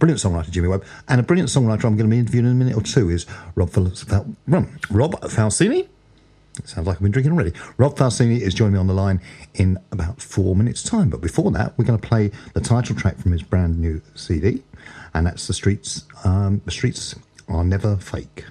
brilliant songwriter Jimmy Webb, and a brilliant songwriter I'm going to be interviewing in a minute or two is Rob Falsini. It sounds like I've been drinking already. Rob Falsini is joining me on the line in about 4 minutes' time. But before that, we're going to play the title track from his brand new CD, and that's The Streets. The Streets Are Never Fake.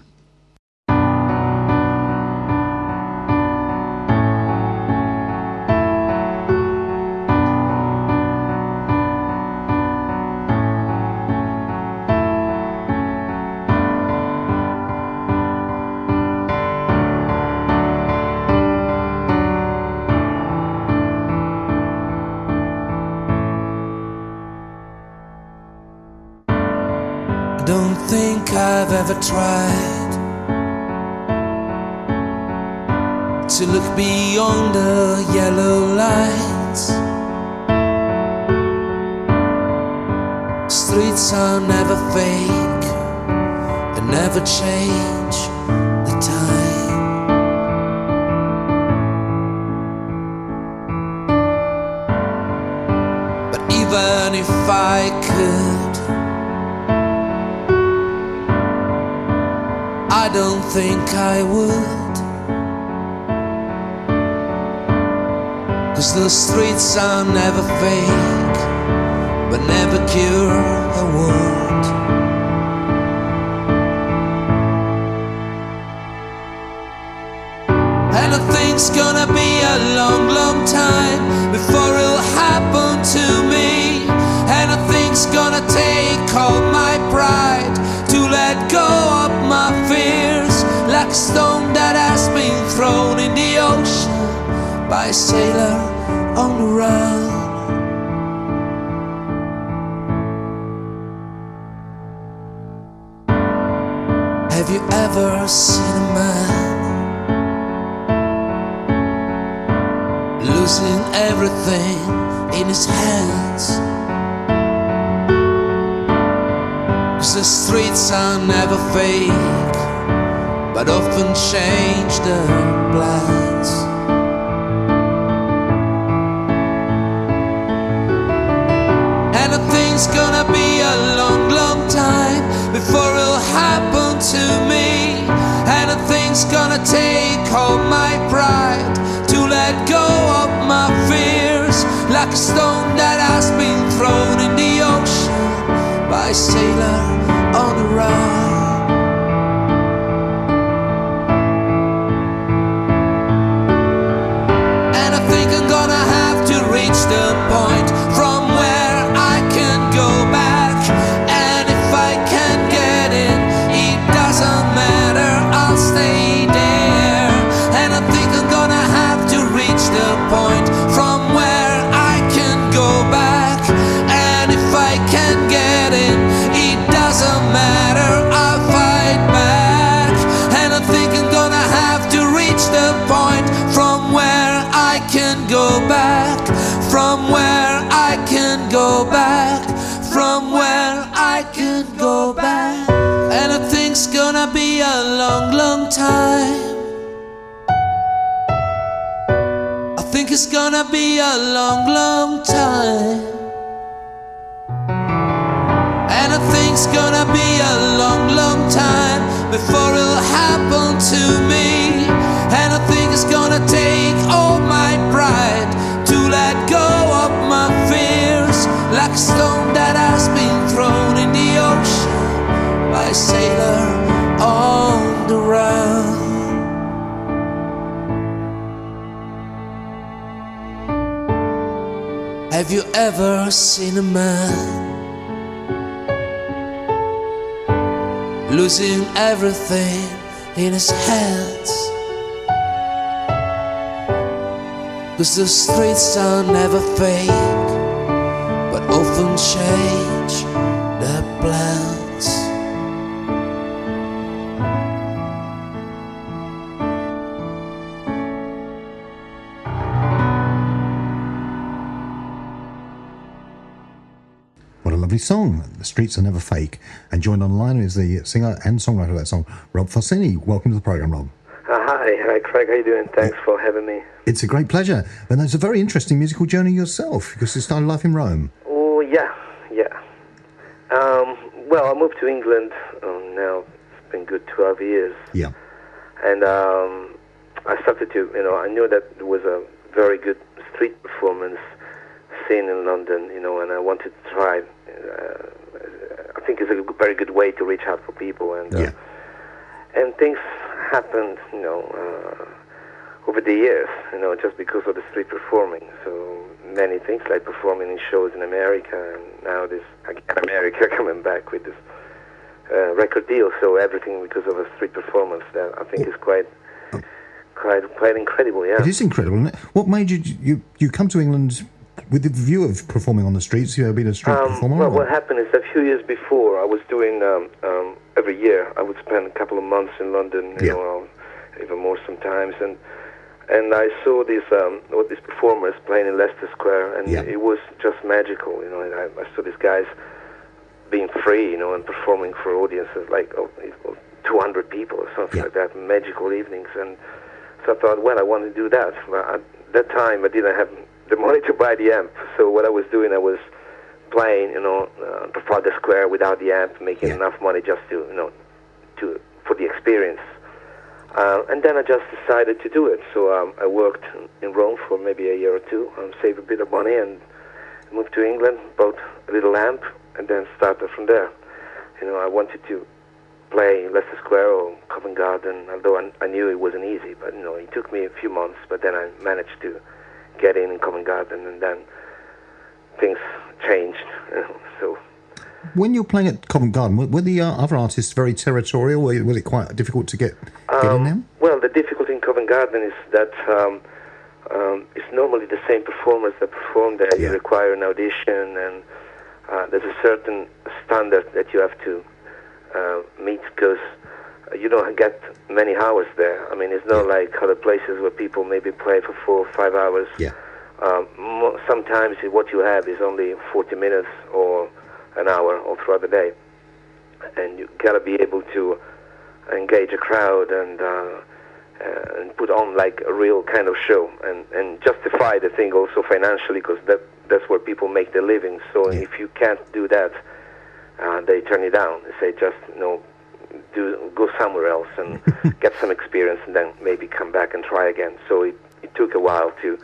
Don't think I've ever tried to look beyond the yellow lights. Streets are never fake, they never change the time. But even if I could, I don't think I would, 'cause the streets are never fake, but never cure a wound. And I think's gonna be a long, long time before it'll happen to me. And I think's gonna take all my pride to let go of my fears, like a stone that has been thrown in the ocean by a sailor on the run. Have you ever seen a man losing everything in his hands? 'Cause the streets are never fake, but often change their plans. And I think's gonna be a long, long time before it'll happen to me. And I think's gonna take all my pride to let go of my fears, like a stone that has been thrown in the ocean by a sailor on the run. And I think I'm gonna have to reach the point from where I can go back. And if I can't get in, it doesn't matter, I'll stay there. And I think I'm gonna have to reach the point from where I can go back. And if I can't get in, it doesn't matter, I'll fight back. And I think I'm gonna have to reach the point from where I can go back, from where I can go back, from where I can go back. And I think's gonna be a long, long time. I think it's gonna be a long, long time. And I think's gonna be a long, long time before it'll happen to me. And I think it's gonna take all my pride to let go of my fears, like a stone that has been thrown in the ocean by a sailor on the run. Have you ever seen a man losing everything in his hands? 'Cause the streets are never fake, but often change their plans. What a lovely song. The Streets Are Never Fake. And joined on the line is the singer and songwriter of that song, Rob Falsini. Welcome to the programme, Rob. Hi Craig, how you doing? Thanks for having me. It's a great pleasure. And it's a very interesting musical journey yourself, because you started life in Rome. Oh, yeah. Well, I moved to England. Now it's been good 12 years, Yeah. and I started to, I knew that there was a very good street performance scene in London, and I wanted to try. I think it's a very good way to reach out for people, and Yeah. and things happened, over the years, just because of the street performing. So many things like performing in shows in America, and now this again America coming back with this record deal. So everything because of a street performance that I think is quite incredible. Yeah. It is incredible, isn't it? What made you come to England with the view of performing on the streets? You know, being a street performer? Well, or- what happened is a few years before, I was doing every year. I would spend a couple of months in London, even more sometimes, and I saw these performers playing in Leicester Square, and Yeah. it was just magical. And I saw these guys being free, and performing for audiences like 200 people or something Yeah. like that, magical evenings, and so I thought, well, I want to do that. But at that time, I didn't have the money to buy the amp, so what I was doing, I was playing, Trafalgar Square without the amp, making Yeah. enough money just to for the experience. And then I just decided to do it. So I worked in Rome for maybe a year or two, saved a bit of money, and moved to England, bought a little amp, and then started from there. I wanted to play in Leicester Square or Covent Garden, although I knew it wasn't easy. But it took me a few months, but then I managed to get in Covent Garden, and then things changed. So. When you're playing at Covent Garden, were the other artists very territorial? Was it quite difficult to get in there? Well, the difficulty in Covent Garden is that it's normally the same performers that perform there. Yeah. You require an audition, and there's a certain standard that you have to meet, because you don't get many hours there. I mean, it's not like other places where people maybe play for 4 or 5 hours. Yeah. Sometimes what you have is only 40 minutes or an hour all throughout the day, and you gotta be able to engage a crowd and put on like a real kind of show, and justify the thing also financially, because that's where people make their living. So Yeah. if you can't do that, they turn you down. They say just go somewhere else and get some experience, and then maybe come back and try again. So it took a while to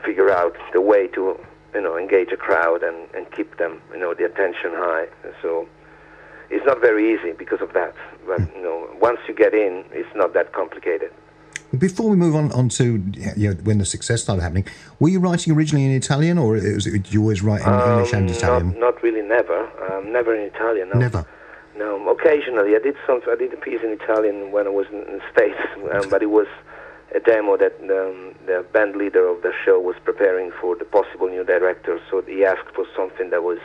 figure out the way to engage a crowd and keep them, the attention high. So it's not very easy because of that. But, once you get in, it's not that complicated. Before we move on to when the success started happening, were you writing originally in Italian, or did you always write in English and Italian? Not really, never. Never in Italian, no. Never. No, occasionally. I did a piece in Italian when I was in the States, but it was a demo that the band leader of the show was preparing for the possible new director, so he asked for something that was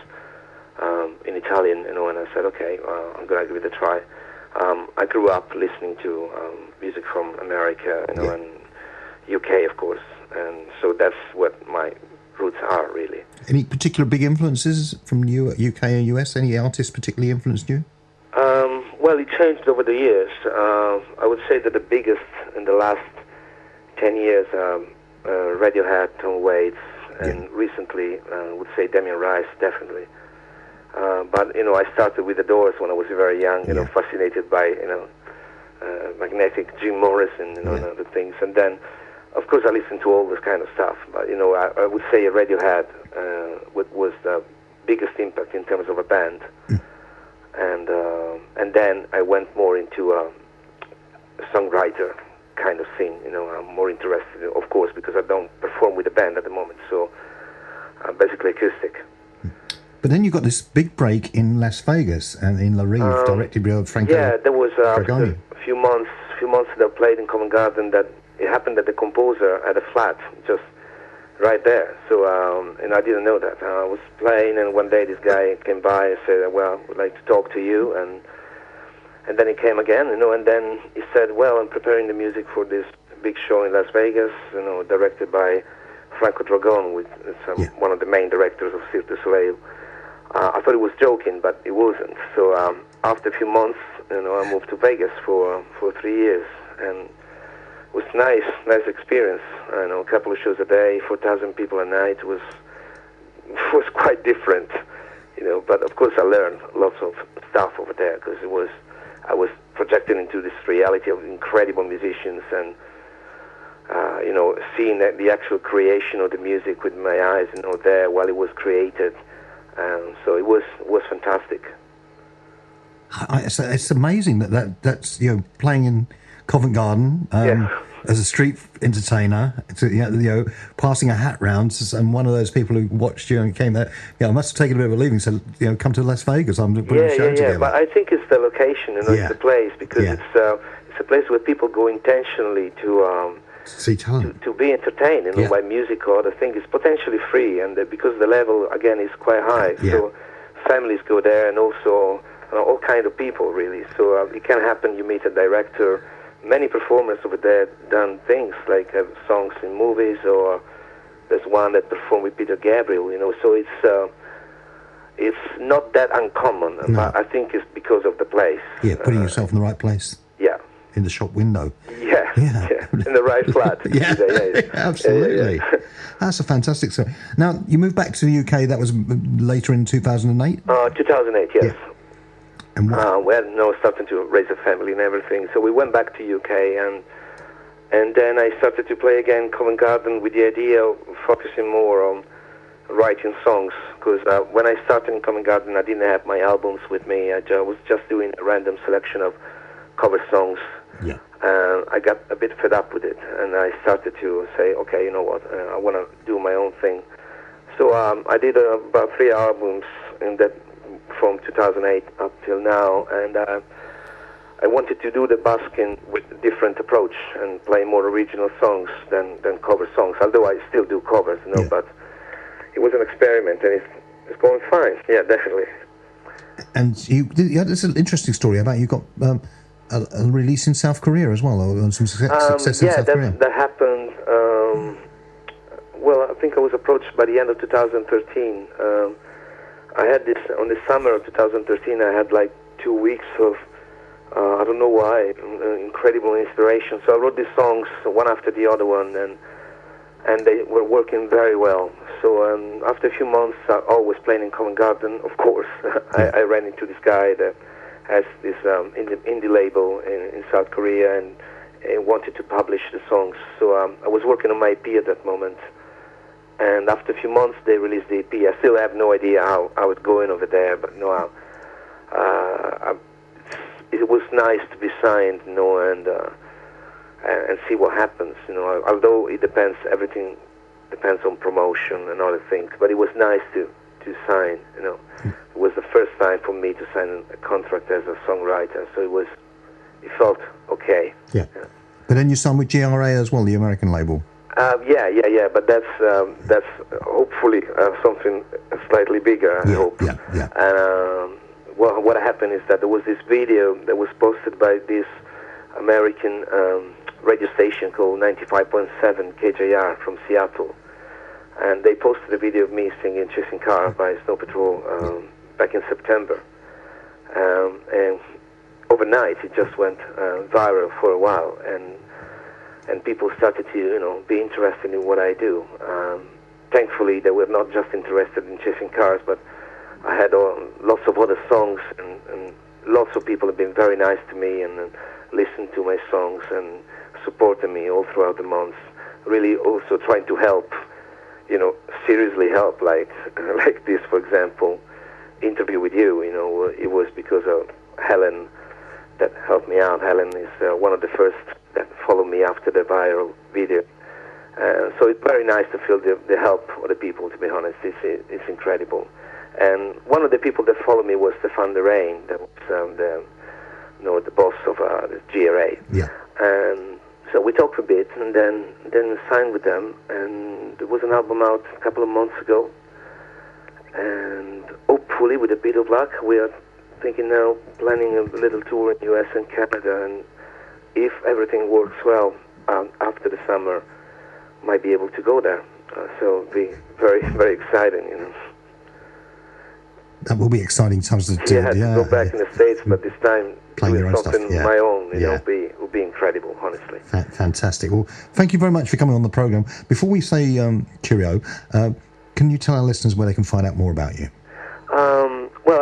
in Italian, and I said, okay, I'm going to give it a try. I grew up listening to music from America, Yeah. and UK, of course, and so that's what my roots are, really. Any particular big influences from UK and US? Any artists particularly influenced you? Well, it changed over the years. I would say that the biggest in the last 10 years, Radiohead, Tom Waits, and recently, I would say Damien Rice, definitely. But I started with the Doors when I was very young. Fascinated by magnetic Jim Morrison, and other things. And then, of course, I listened to all this kind of stuff. But I would say Radiohead was the biggest impact in terms of a band. And then I went more into a songwriter kind of scene. I'm more interested, of course, because I don't perform with a band at the moment. So basically acoustic. But then you got this big break in Las Vegas and in La Rive, directed by Franco. Yeah, there was Fragoni. a few months that I played in Covent Garden. That it happened that the composer had a flat just right there. So and I didn't know that. I was playing, and one day this guy came by and said, "Well, I would like to talk to you." And then he came again, and then he said, "Well, I'm preparing the music for this big show in Las Vegas, directed by Franco Dragone, with one of the main directors of Cirque du Soleil." I thought he was joking, but it wasn't. So after a few months, I moved to Vegas for 3 years, and it was nice experience. A couple of shows a day, 4,000 people a night was quite different. But of course I learned lots of stuff over there because I was projected into this reality of incredible musicians and seeing the actual creation of the music with my eyes, there while it was created. So it was fantastic. It's amazing that's playing in Covent Garden as a street entertainer, passing a hat round, and one of those people who watched you and came there, must have taken a bit of a leaving. So come to Las Vegas. I'm putting a show together. But I think it's the location, it's the place because it's a place where people go intentionally to see talent, to be entertained, by music or other things. It's potentially free, and because the level again is quite high, so families go there, and also all kind of people really. So it can happen. You meet a director. Many performers over there done things like have songs in movies, or there's one that performed with Peter Gabriel. So it's not that uncommon. No. I think it's because of the place. Yeah, putting yourself in the right place. Yeah. In the shop window. Yeah. In the right flat. Absolutely. That's a fantastic story. Now, you moved back to the UK, that was later in 2008? 2008, yes. Yeah. And what? We had starting to raise a family and everything. So we went back to UK, and then I started to play again Covent Garden with the idea of focusing more on writing songs. Because when I started in Covent Garden, I didn't have my albums with me. I was just doing a random selection of cover songs. Yeah. I got a bit fed up with it, and I started to say, okay, you know what, I want to do my own thing. So I did about 3 albums in that from 2008 up till now, and I wanted to do the busking with a different approach and play more original songs than cover songs, although I still do covers, but it was an experiment, and it's going fine, definitely. And you had this interesting story about you got a release in South Korea as well, or some success in South Korea. Yeah, that happened. Well, I think I was approached by the end of 2013. I had this, on the summer of 2013, I had like 2 weeks of, I don't know why, incredible inspiration. So I wrote these songs, one after the other one, and they were working very well. So after a few months, always playing in Covent Garden, of course, I ran into this guy that has this indie label in South Korea and wanted to publish the songs. So I was working on my EP at that moment. And after a few months, they released the EP. I still have no idea how it's going over there, but it was nice to be signed, and see what happens. Although everything depends on promotion and other things. But it was nice to sign. It was the first time for me to sign a contract as a songwriter, so it felt okay. Yeah. But then you signed with GRA as well, the American label. Yeah. But that's hopefully something slightly bigger. I hope. Yeah. Well, what happened is that there was this video that was posted by this American radio station called 95.7 KJR from Seattle, and they posted a video of me singing "Chasing Car" by Snow Patrol back in September, and overnight it just went viral for a while, and people started to be interested in what I do. Thankfully, they were not just interested in chasing cars, but I had lots of other songs, and lots of people have been very nice to me and listened to my songs and supported me all throughout the months. Really, also trying to help, seriously help, like this, for example, interview with you. It was because of Helen that helped me out. Helen is one of the first that followed me after the viral video. So it's very nice to feel the help of the people, to be honest. It's incredible. And one of the people that followed me was Stefan Derain, that was the boss of the GRA. Yeah. And so we talked a bit, and then signed with them. And there was an album out a couple of months ago. And hopefully, with a bit of luck, we are thinking now, planning a little tour in the US and Canada. And if everything works well, after the summer, might be able to go there. So it'll be very, very exciting, That will be exciting times to do. I had to go back in the States, but this time playing doing your own something stuff. my own, will be incredible, honestly. Fantastic. Well, thank you very much for coming on the programme. Before we say cheerio, can you tell our listeners where they can find out more about you?